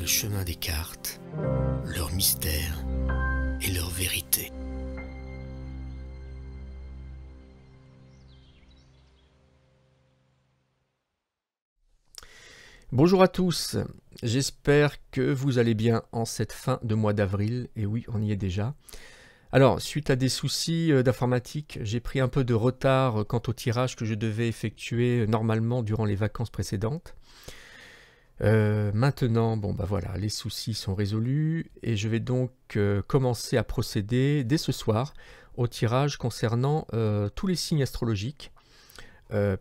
le chemin des cartes, leur mystère et leur vérité. Bonjour à tous, j'espère que vous allez bien en cette fin de mois d'avril, et oui, on y est déjà. Alors, suite à des soucis d'informatique, j'ai pris un peu de retard quant au tirage que je devais effectuer normalement durant les vacances précédentes. Maintenant, bon bah voilà, les soucis sont résolus, et je vais donc commencer à procéder dès ce soir au tirage concernant tous les signes astrologiques.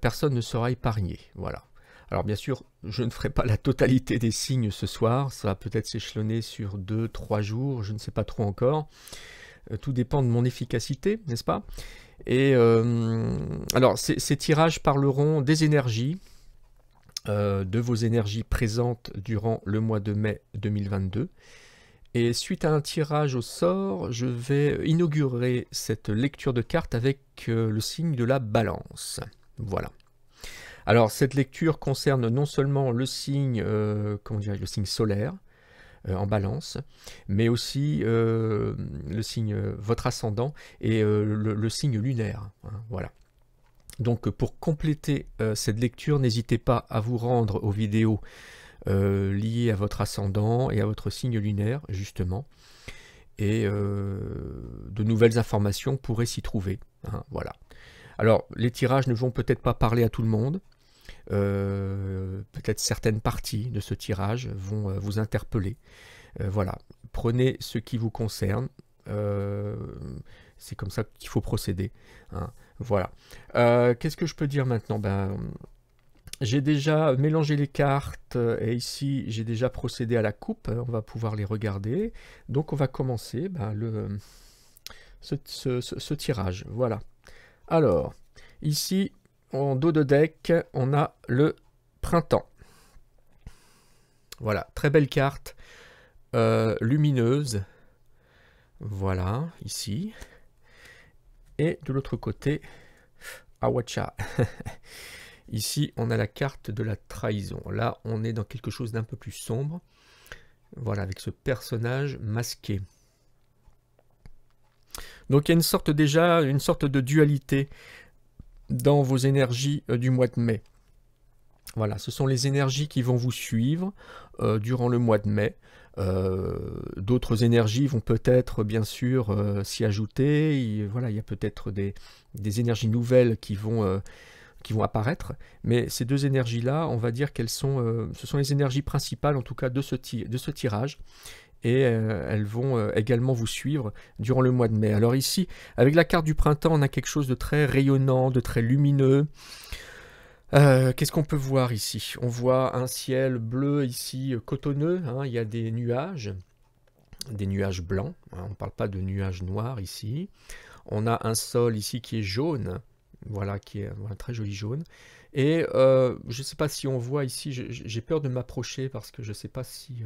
Personne ne sera épargné, voilà. Alors bien sûr, je ne ferai pas la totalité des signes ce soir, ça va peut-être s'échelonner sur 2-3 jours, je ne sais pas trop encore. Tout dépend de mon efficacité, n'est-ce pas? Et alors, ces tirages parleront des énergies, de vos énergies présentes durant le mois de mai 2022. Et suite à un tirage au sort, je vais inaugurer cette lecture de cartes avec le signe de la Balance. Voilà. Alors, cette lecture concerne non seulement le signe, le signe solaire en Balance, mais aussi le signe, votre ascendant et le signe lunaire. Hein, voilà. Donc, pour compléter cette lecture, n'hésitez pas à vous rendre aux vidéos liées à votre ascendant et à votre signe lunaire, justement. Et de nouvelles informations pourraient s'y trouver. Hein, voilà. Alors, les tirages ne vont peut-être pas parler à tout le monde. Peut-être certaines parties de ce tirage vont vous interpeller. Voilà, prenez ce qui vous concerne. C'est comme ça qu'il faut procéder. Hein. Voilà. Qu'est-ce que je peux dire maintenant? J'ai déjà mélangé les cartes et ici j'ai déjà procédé à la coupe. On va pouvoir les regarder. Donc on va commencer ce tirage. Voilà. Alors, ici, en dos de deck, on a le printemps. Voilà, très belle carte, lumineuse. Voilà, ici. Et de l'autre côté, Awacha. Ici, on a la carte de la trahison. Là, on est dans quelque chose d'un peu plus sombre. Voilà, avec ce personnage masqué. Donc, il y a déjà une sorte de dualité dans vos énergies du mois de mai. Voilà, ce sont les énergies qui vont vous suivre durant le mois de mai. D'autres énergies vont peut-être, bien sûr, s'y ajouter. Voilà, il y a peut-être des énergies nouvelles qui vont apparaître. Mais ces deux énergies-là, on va dire qu'elles sont, ce sont les énergies principales, en tout cas, de ce tirage. Et elles vont également vous suivre durant le mois de mai. Alors ici, avec la carte du printemps, on a quelque chose de très rayonnant, de très lumineux. Qu'est-ce qu'on peut voir ici? On voit un ciel bleu ici, cotonneux, hein, il y a des nuages blancs, hein, on ne parle pas de nuages noirs ici. On a un sol ici qui est jaune, voilà, qui est un très joli jaune. Et je ne sais pas si on voit ici, j'ai peur de m'approcher parce que je ne sais pas si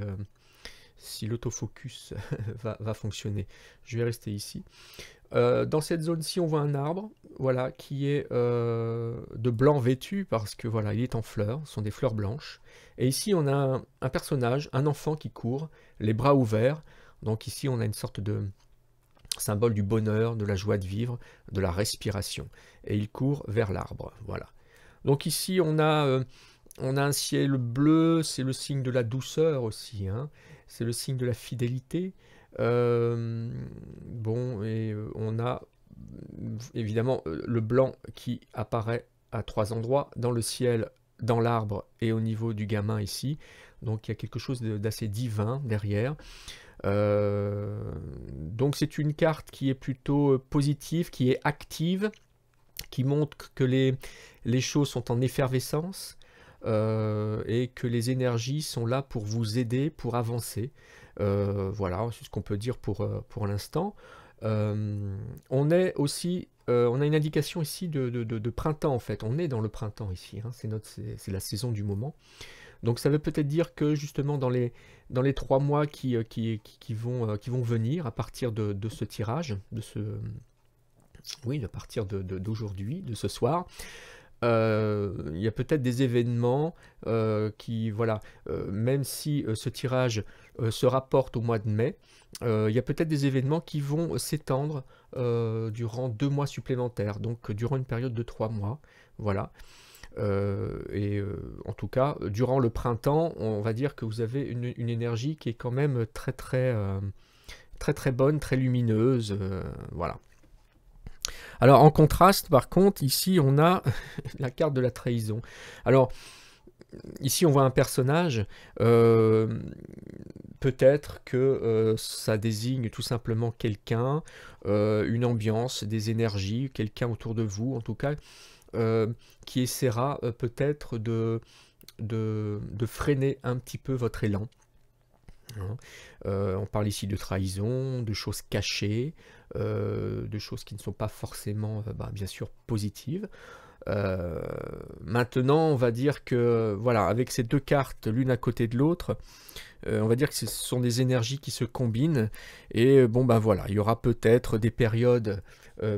l'autofocus va fonctionner. Je vais rester ici. Dans cette zone-ci, on voit un arbre, voilà, qui est de blanc vêtu parce que voilà, il est en fleurs, ce sont des fleurs blanches. Et ici, on a un personnage, un enfant qui court, les bras ouverts. Donc ici, on a une sorte de symbole du bonheur, de la joie de vivre, de la respiration. Et il court vers l'arbre, voilà. Donc ici, on a un ciel bleu, c'est le signe de la douceur aussi, hein. C'est le signe de la fidélité. Bon, et on a évidemment le blanc qui apparaît à 3 endroits, dans le ciel, dans l'arbre et au niveau du gamin ici. Donc il y a quelque chose d'assez divin derrière. Donc c'est une carte qui est plutôt positive, qui est active, qui montre que les choses sont en effervescence. Et que les énergies sont là pour vous aider, pour avancer. Voilà, c'est ce qu'on peut dire pour l'instant. On est aussi, on a une indication ici de printemps en fait. On est dans le printemps ici, hein. C'est la saison du moment. Donc ça veut peut-être dire que justement dans les 3 mois qui vont venir à partir de ce tirage, à partir d'aujourd'hui, de ce soir, il y a peut-être des événements qui, voilà, même si ce tirage se rapporte au mois de mai, il y a peut-être des événements qui vont s'étendre durant 2 mois supplémentaires, donc durant une période de 3 mois, voilà. En tout cas, durant le printemps, on va dire que vous avez une énergie qui est quand même très bonne, très lumineuse, voilà. Alors en contraste, par contre, ici on a la carte de la trahison. Alors ici on voit un personnage, peut-être que ça désigne tout simplement quelqu'un, une ambiance, des énergies, quelqu'un autour de vous en tout cas, qui essaiera peut-être de freiner un petit peu votre élan. Hein. On parle ici de trahison, de choses cachées, de choses qui ne sont pas forcément, bien sûr, positives. Maintenant, on va dire que, voilà, avec ces 2 cartes, l'une à côté de l'autre, on va dire que ce sont des énergies qui se combinent. Et bon, ben voilà, il y aura peut-être des périodes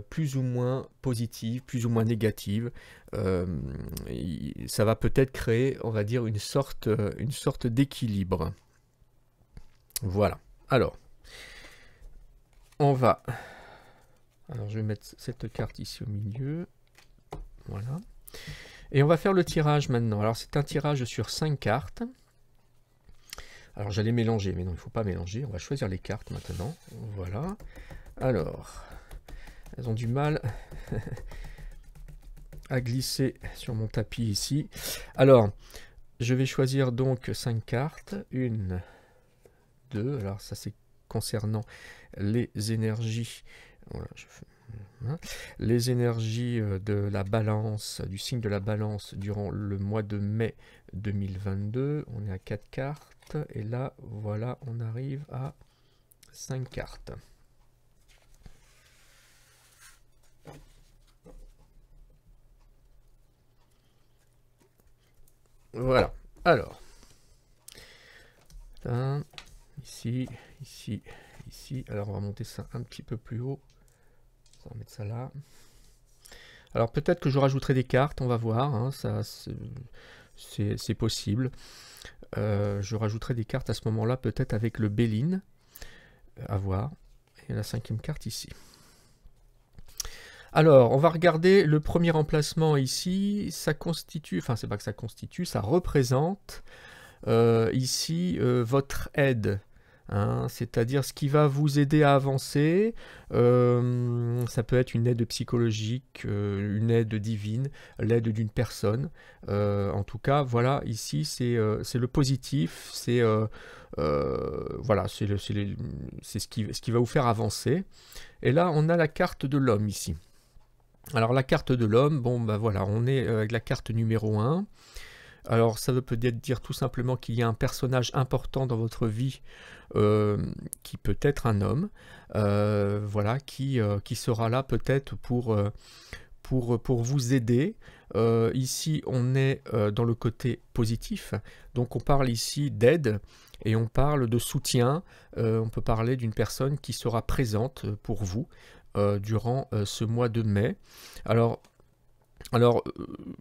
plus ou moins positives, plus ou moins négatives. Ça va peut-être créer, on va dire, une sorte d'équilibre. Voilà. Alors, je vais mettre cette carte ici au milieu. Voilà. Et on va faire le tirage maintenant. Alors, c'est un tirage sur 5 cartes. Alors, j'allais mélanger, mais non, il ne faut pas mélanger. On va choisir les cartes maintenant. Voilà. Alors, elles ont du mal à glisser sur mon tapis ici. Alors, je vais choisir donc 5 cartes. 1, 2, alors ça c'est concernant les énergies, voilà, les énergies de la balance, du signe de la balance durant le mois de mai 2022. On est à 4 cartes et là voilà, on arrive à 5 cartes. Voilà, alors ici, ici, ici. Alors on va monter ça un petit peu plus haut. On va mettre ça là. Alors peut-être que je rajouterai des cartes, on va voir. Hein, ça, c'est possible. Je rajouterai des cartes à ce moment-là, peut-être avec le Béline. À voir. Et la 5e carte ici. Alors, on va regarder le premier emplacement ici. Ça constitue, enfin c'est pas que ça constitue, ça représente ici votre aide. Hein, c'est-à-dire ce qui va vous aider à avancer. Ça peut être une aide psychologique, une aide divine, l'aide d'une personne. En tout cas, voilà, ici c'est le positif, c'est voilà, c'est ce qui va vous faire avancer. Et là, on a la carte de l'homme ici. Alors la carte de l'homme, bon ben voilà, on est avec la carte numéro 1. Alors ça veut peut-être dire tout simplement qu'il y a un personnage important dans votre vie qui peut être un homme, voilà, qui sera là peut-être pour vous aider. Ici on est dans le côté positif, donc on parle ici d'aide et on parle de soutien, on peut parler d'une personne qui sera présente pour vous durant ce mois de mai. Alors,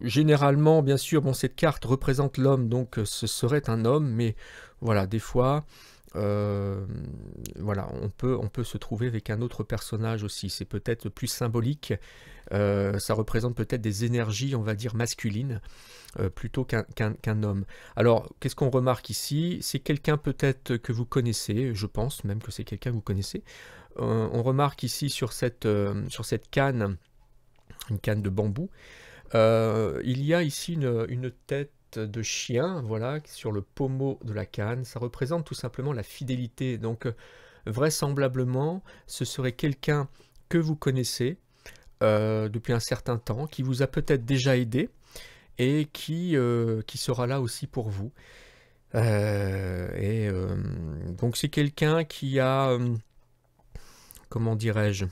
généralement, bien sûr, bon, cette carte représente l'homme, donc ce serait un homme, mais voilà, des fois, voilà, on peut se trouver avec un autre personnage aussi. C'est peut-être plus symbolique. Ça représente peut-être des énergies, on va dire, masculines, plutôt qu'un homme. Alors, qu'est-ce qu'on remarque ici? C'est quelqu'un peut-être que vous connaissez, je pense même que c'est quelqu'un que vous connaissez. On remarque ici sur cette canne, une canne de bambou, il y a ici une tête de chien, voilà, sur le pommeau de la canne. Ça représente tout simplement la fidélité. Donc, vraisemblablement, ce serait quelqu'un que vous connaissez depuis un certain temps, qui vous a peut-être déjà aidé et qui sera là aussi pour vous. Donc, c'est quelqu'un qui a, comment dirais-je,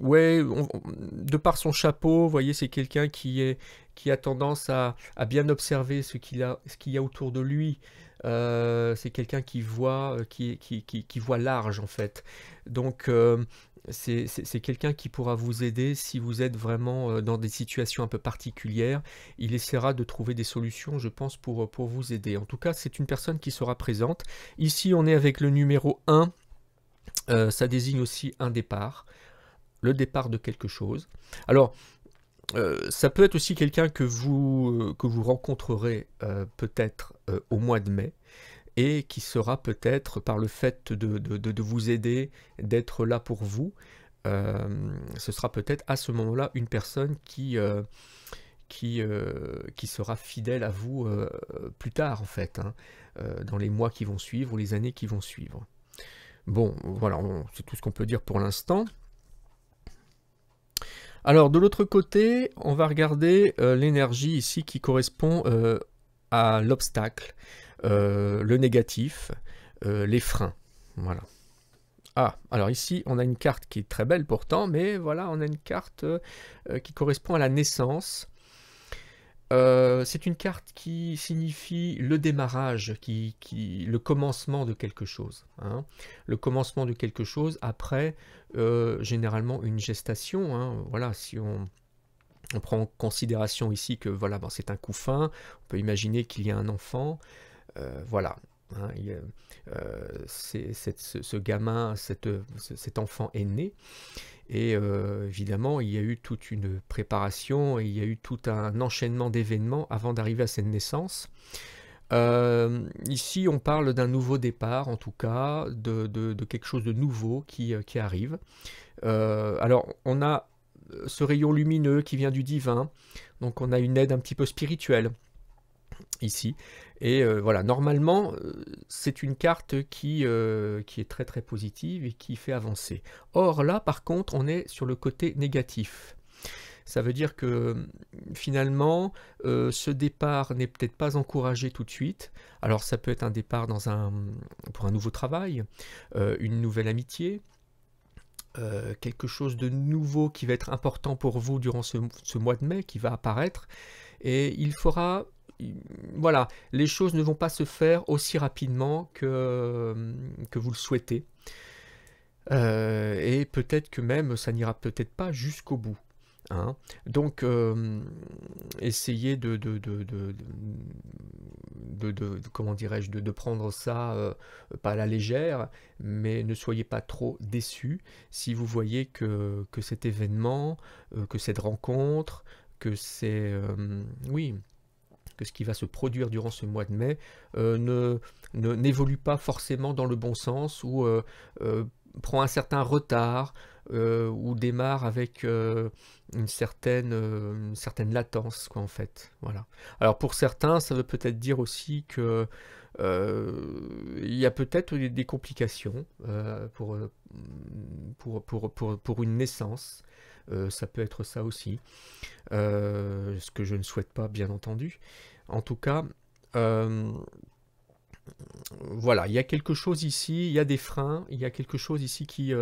ouais, de par son chapeau, vous voyez, c'est quelqu'un qui a tendance à bien observer ce qu'il y a autour de lui. C'est quelqu'un qui voit large en fait. Donc c'est quelqu'un qui pourra vous aider si vous êtes vraiment dans des situations un peu particulières. Il essaiera de trouver des solutions, je pense, pour vous aider. En tout cas, c'est une personne qui sera présente. Ici, on est avec le numéro 1. Ça désigne aussi un départ, le départ de quelque chose. Alors, ça peut être aussi quelqu'un que vous rencontrerez peut-être au mois de mai, et qui sera peut-être, par le fait de vous aider, d'être là pour vous, ce sera peut-être à ce moment-là une personne qui sera fidèle à vous plus tard, en fait, hein, dans les mois qui vont suivre ou les années qui vont suivre. Bon, voilà, c'est tout ce qu'on peut dire pour l'instant. Alors, de l'autre côté, on va regarder l'énergie ici qui correspond à l'obstacle, le négatif, les freins. Voilà. Ah, alors ici, on a une carte qui est très belle pourtant, mais voilà, on a une carte qui correspond à la naissance. C'est une carte qui signifie le démarrage, le commencement de quelque chose, hein. Le commencement de quelque chose après, généralement, une gestation, hein. Voilà, si on prend en considération ici que voilà, bon, c'est un couffin, on peut imaginer qu'il y a un enfant, voilà. Hein, ce gamin, cet enfant est né. Et évidemment, il y a eu toute une préparation, et il y a eu tout un enchaînement d'événements avant d'arriver à cette naissance. Ici, on parle d'un nouveau départ, en tout cas, de quelque chose de nouveau qui arrive. Alors, on a ce rayon lumineux qui vient du divin, donc on a une aide un petit peu spirituelle ici. Et voilà, normalement, c'est une carte qui est très très positive et qui fait avancer. Or là, par contre, on est sur le côté négatif. Ça veut dire que finalement, ce départ n'est peut-être pas encouragé tout de suite. Alors ça peut être un départ pour un nouveau travail, une nouvelle amitié, quelque chose de nouveau qui va être important pour vous durant ce mois de mai, qui va apparaître. Et il faudra... Voilà, les choses ne vont pas se faire aussi rapidement que vous le souhaitez. Et peut-être que même ça n'ira peut-être pas jusqu'au bout, hein. Donc, essayez comment dirais-je, de prendre ça pas à la légère, mais ne soyez pas trop déçus si vous voyez que cet événement, que cette rencontre, que oui, que ce qui va se produire durant ce mois de mai n'évolue pas forcément dans le bon sens, ou prend un certain retard, ou démarre avec une certaine latence, quoi, en fait. Voilà. Alors pour certains, ça veut peut-être dire aussi que il y a peut-être des complications pour une naissance. Ça peut être ça aussi, ce que je ne souhaite pas, bien entendu. En tout cas, voilà, il y a quelque chose ici, il y a des freins, il y a quelque chose ici qui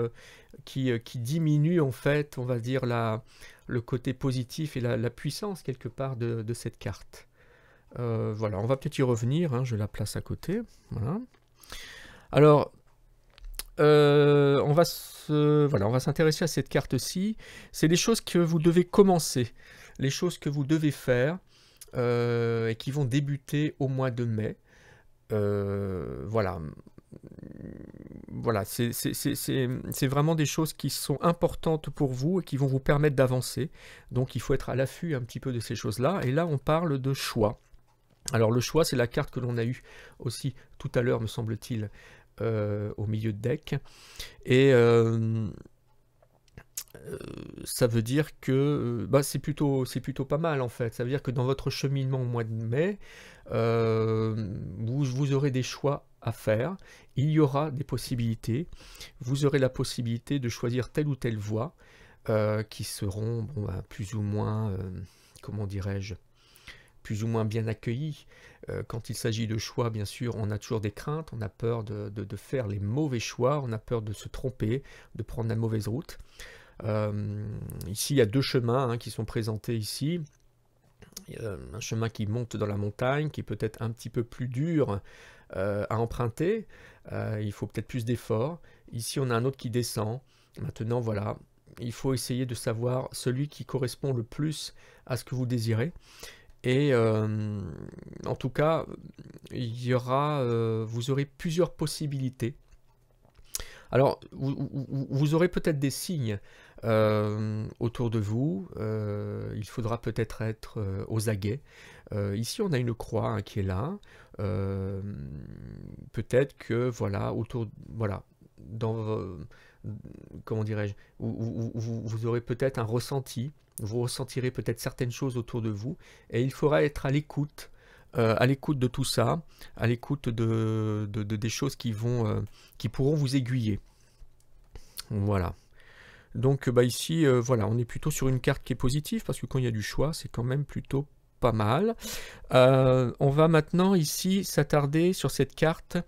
diminue, en fait, on va dire, le côté positif et la puissance, quelque part, de cette carte. Voilà, on va peut-être y revenir, hein, je la place à côté. Voilà. Alors, on va s'intéresser à cette carte-ci. C'est les choses que vous devez commencer, les choses que vous devez faire, et qui vont débuter au mois de mai. Voilà, c'est vraiment des choses qui sont importantes pour vous et qui vont vous permettre d'avancer. Donc il faut être à l'affût un petit peu de ces choses-là. Et là, on parle de choix. Alors le choix, c'est la carte que l'on a eue aussi tout à l'heure, me semble-t-il, au milieu de deck. Et ça veut dire que c'est plutôt pas mal, en fait. Ça veut dire que dans votre cheminement au mois de mai, vous aurez des choix à faire. Il y aura des possibilités. Vous aurez la possibilité de choisir telle ou telle voie qui seront plus ou moins, comment dirais-je, plus ou moins bien accueillis. Quand il s'agit de choix, bien sûr, on a toujours des craintes, on a peur de faire les mauvais choix, on a peur de se tromper, de prendre la mauvaise route. Ici, il y a deux chemins, hein, qui sont présentés ici. Il y a un chemin qui monte dans la montagne, qui est peut-être un petit peu plus dur à emprunter. Il faut peut-être plus d'efforts. Ici, on a un autre qui descend. Maintenant, voilà, il faut essayer de savoir celui qui correspond le plus à ce que vous désirez. Et en tout cas, vous aurez plusieurs possibilités. Alors, vous aurez peut-être des signes autour de vous. Il faudra peut-être être aux aguets. Ici, on a une croix hein, qui est là. Peut-être que, voilà, comment dirais-je, vous aurez peut-être un ressenti. Vous ressentirez peut-être certaines choses autour de vous. Et il faudra être à l'écoute de tout ça, à l'écoute des choses qui pourront vous aiguiller. Voilà. Donc ici, voilà, on est plutôt sur une carte qui est positive, parce que quand il y a du choix, c'est quand même plutôt pas mal. On va maintenant ici s'attarder sur cette carte.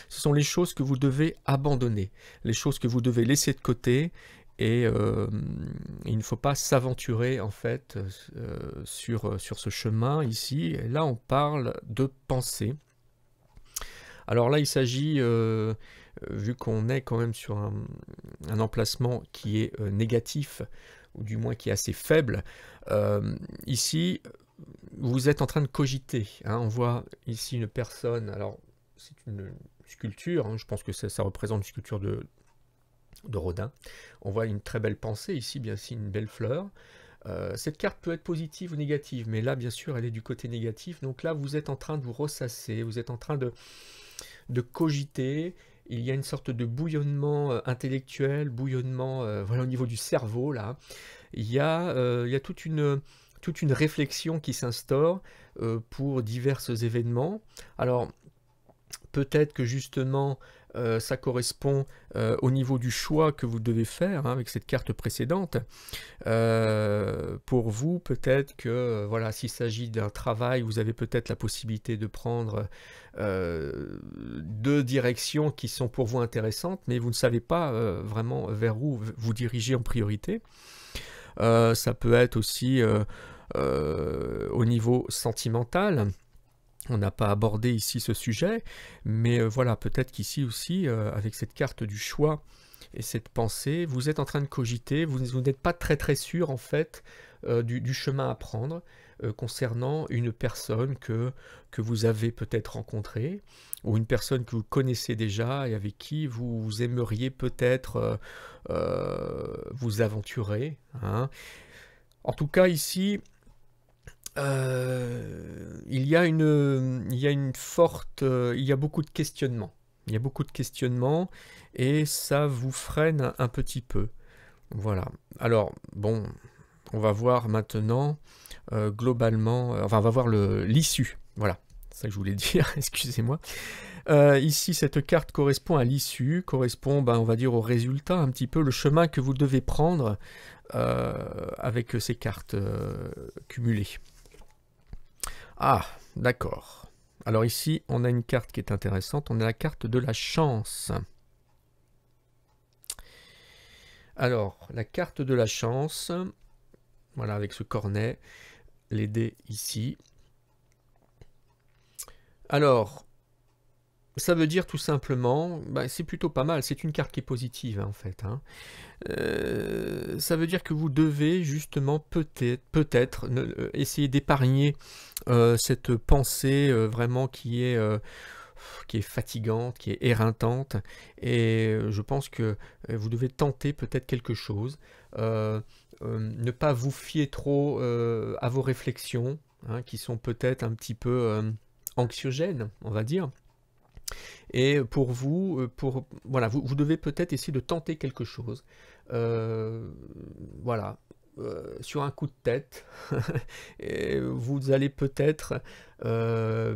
Ce sont les choses que vous devez abandonner, les choses que vous devez laisser de côté. Et il ne faut pas s'aventurer en fait sur ce chemin ici. Et là, on parle de pensée. Alors là, il s'agit, vu qu'on est quand même sur un emplacement qui est négatif, ou du moins qui est assez faible, ici, vous êtes en train de cogiter. Hein. On voit ici une personne, alors c'est une sculpture, hein, je pense que ça représente une sculpture de Rodin. On voit une très belle pensée ici, bien sûr, une belle fleur. Cette carte peut être positive ou négative, mais là, bien sûr, elle est du côté négatif. Donc là, vous êtes en train de vous ressasser, vous êtes en train de cogiter. Il y a une sorte de bouillonnement intellectuel, bouillonnement voilà, au niveau du cerveau. Là. Il y a toute une réflexion qui s'instaure pour divers événements. Alors, peut-être que justement, ça correspond au niveau du choix que vous devez faire hein, avec cette carte précédente. Pour vous, peut-être que voilà, s'il s'agit d'un travail, vous avez peut-être la possibilité de prendre deux directions qui sont pour vous intéressantes, mais vous ne savez pas vraiment vers où vous diriger en priorité. Ça peut être aussi au niveau sentimental. On n'a pas abordé ici ce sujet, mais voilà, peut-être qu'ici aussi, avec cette carte du choix et cette pensée, vous êtes en train de cogiter, vous n'êtes pas très sûr en fait du chemin à prendre concernant une personne que vous avez peut-être rencontrée, ou une personne que vous connaissez déjà et avec qui vous aimeriez peut-être vous aventurer. Hein. En tout cas ici, il y a beaucoup de questionnements. Il y a beaucoup de questionnements et ça vous freine un petit peu. Voilà. Alors, bon, on va voir maintenant globalement, enfin, on va voir l'issue. Voilà, c'est ça que je voulais dire, excusez-moi. Ici, cette carte correspond à l'issue, correspond, on va dire, au résultat, un petit peu le chemin que vous devez prendre avec ces cartes cumulées. Ah, d'accord. Alors ici, on a une carte qui est intéressante. On a la carte de la chance. Alors, la carte de la chance, voilà, avec ce cornet, les dés ici. Alors, ça veut dire tout simplement, c'est plutôt pas mal, c'est une carte qui est positive hein, en fait. Hein. Ça veut dire que vous devez justement peut-être essayer d'épargner cette pensée vraiment qui est fatigante, qui est éreintante, et je pense que vous devez tenter peut-être quelque chose, ne pas vous fier trop à vos réflexions, hein, qui sont peut-être un petit peu anxiogènes, on va dire. Et pour vous, voilà, vous devez peut-être essayer de tenter quelque chose. Voilà, sur un coup de tête, et vous allez peut-être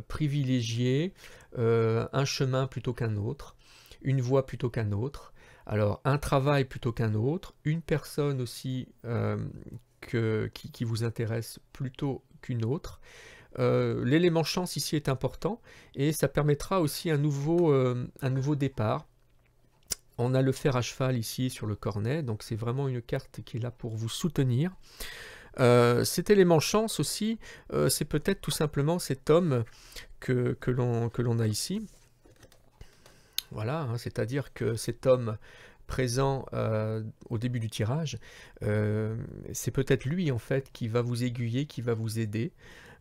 privilégier un chemin plutôt qu'un autre, une voie plutôt qu'un autre. Alors, un travail plutôt qu'un autre, une personne aussi qui vous intéresse plutôt qu'une autre. L'élément chance ici est important et ça permettra aussi un nouveau départ. On a le fer à cheval ici sur le cornet, donc c'est vraiment une carte qui est là pour vous soutenir. Cet élément chance aussi, c'est peut-être tout simplement cet homme que l'on a ici. Voilà, hein, c'est-à-dire que cet homme présent au début du tirage, c'est peut-être lui en fait qui va vous aiguiller, qui va vous aider.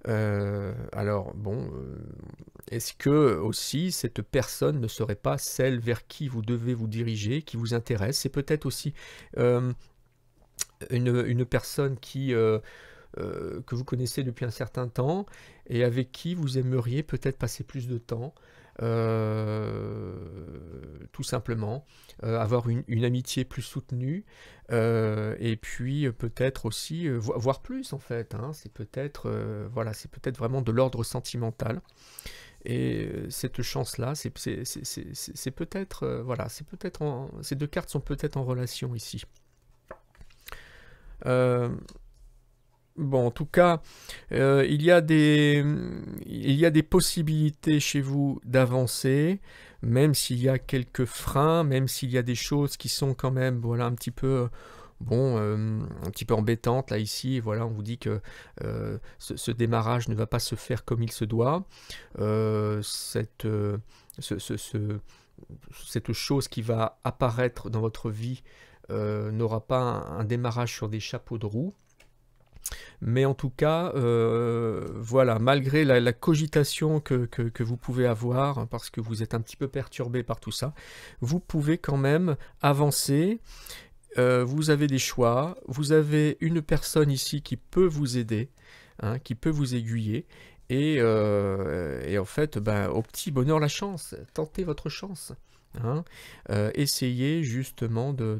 Alors bon, est-ce que aussi cette personne ne serait pas celle vers qui vous devez vous diriger, qui vous intéresse? C'est peut-être aussi une personne que vous connaissez depuis un certain temps et avec qui vous aimeriez peut-être passer plus de temps, tout simplement, avoir une amitié plus soutenue, et puis peut-être aussi voir plus en fait, hein. C'est peut-être voilà, c'est peut-être vraiment de l'ordre sentimental. Et cette chance-là, c'est peut-être voilà, c'est peut-être ces deux cartes sont peut-être en relation ici. Bon, en tout cas, il y a des possibilités chez vous d'avancer, même s'il y a quelques freins, même s'il y a des choses qui sont quand même, voilà, un petit peu, bon, un petit peu embêtantes. Là, ici, voilà, on vous dit que ce démarrage ne va pas se faire comme il se doit. Cette chose qui va apparaître dans votre vie n'aura pas un démarrage sur des chapeaux de roue. Mais en tout cas, voilà, malgré la cogitation que vous pouvez avoir, parce que vous êtes un petit peu perturbé par tout ça, vous pouvez quand même avancer. Vous avez des choix, vous avez une personne ici qui peut vous aider, hein, qui peut vous aiguiller. Et en fait, ben, au petit bonheur la chance, tentez votre chance. Hein. Essayez justement de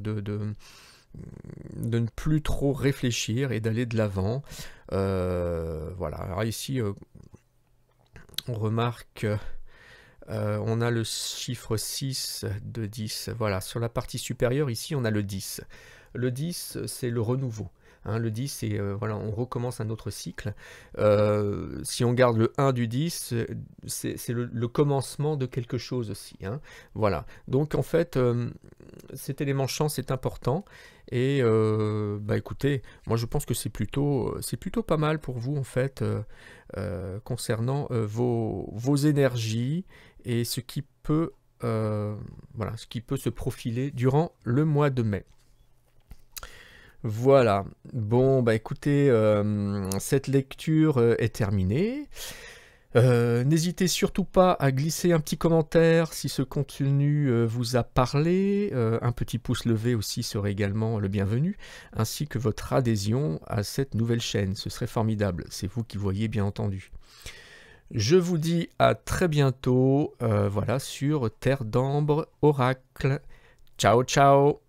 ne plus trop réfléchir et d'aller de l'avant. Voilà, alors ici, on remarque, on a le chiffre 6 de 10. Voilà, sur la partie supérieure, ici, on a le 10. Le 10, c'est le renouveau. Hein, le 10, c'est voilà, on recommence un autre cycle. Si on garde le 1 du 10, c'est le commencement de quelque chose aussi. Hein. Voilà. Donc en fait, cet élément chance est important. Et bah écoutez, moi je pense que c'est plutôt pas mal pour vous en fait, concernant vos énergies et ce qui peut voilà, ce qui peut se profiler durant le mois de mai. Voilà, bon bah écoutez, cette lecture est terminée. N'hésitez surtout pas à glisser un petit commentaire si ce contenu vous a parlé. Un petit pouce levé aussi serait également le bienvenu, ainsi que votre adhésion à cette nouvelle chaîne. Ce serait formidable, c'est vous qui voyez bien entendu. Je vous dis à très bientôt, voilà, sur Terre d'Ambre Oracle. Ciao, ciao!